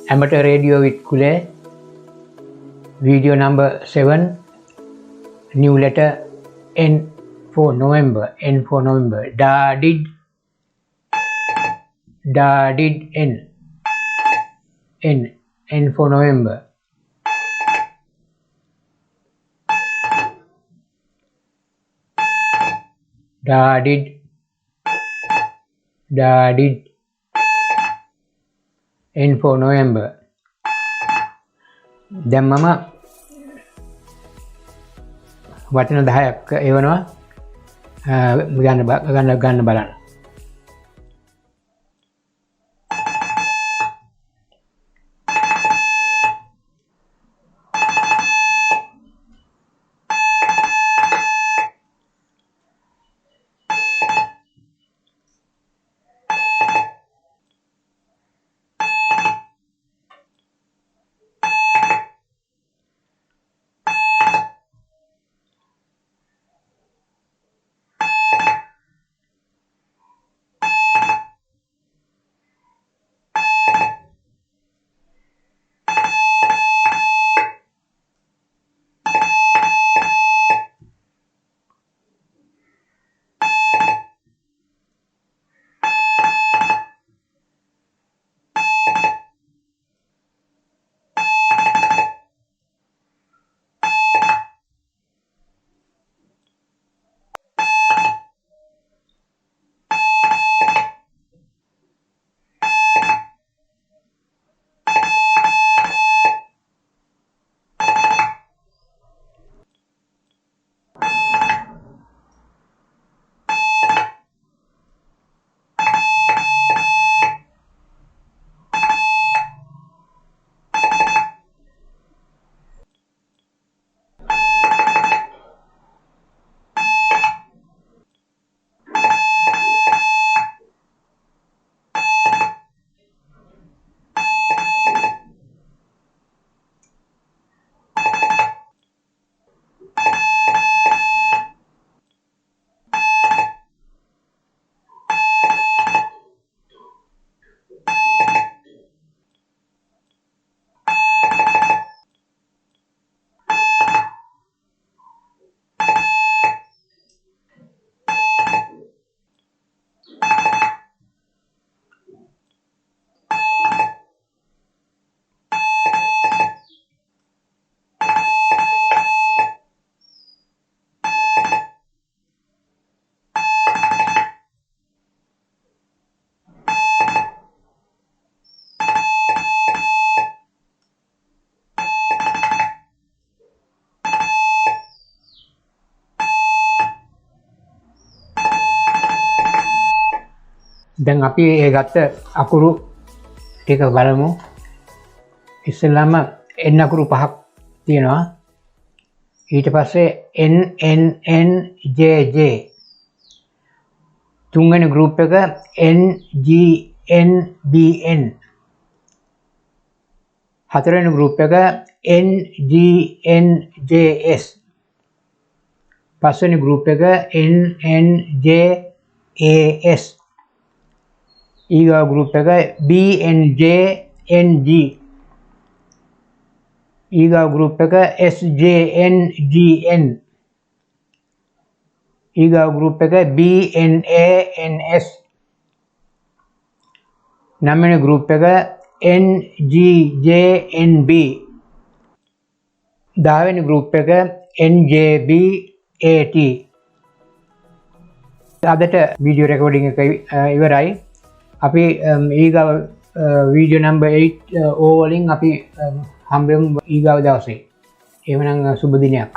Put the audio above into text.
Amateur radio with Kule, video number 7, new letter N for November, N for November, da did N, N for November. Da did N for November. දැන් මම වචන 10ක් එවනවා ගන්න බලන්න. දැන් අපි ඒ ගත්ත අකුරු ටික බලමු. ඉස්සෙල්ලාම n අකුරු පහක් තියෙනවා. ඊට පස්සේ n n n j j. තුන්වෙනි ගෲප් එක n g n b n. හතරවෙනි ගෲප් එක n g n j s. පස්වෙනි ගෲප් එක n n j a s. ඊගා ගෲප් එක BNJNG. ඊගා ගෲප් එක SJNGN. ඊගා ගෲප් එක BNANS. නවවෙනි ගෲප් එක NGJNB. 10 වෙනි ගෲප් එක NJBAT. අදට වීඩියෝ රෙකෝඩින් එක ඉවරයි. අපි ඊගාව වීඩියෝ නම්බර් 8 ඕ වලින් අපි හම්බෙමු ඊගාව දවසේ. එවනම් සුබ දිනයක්.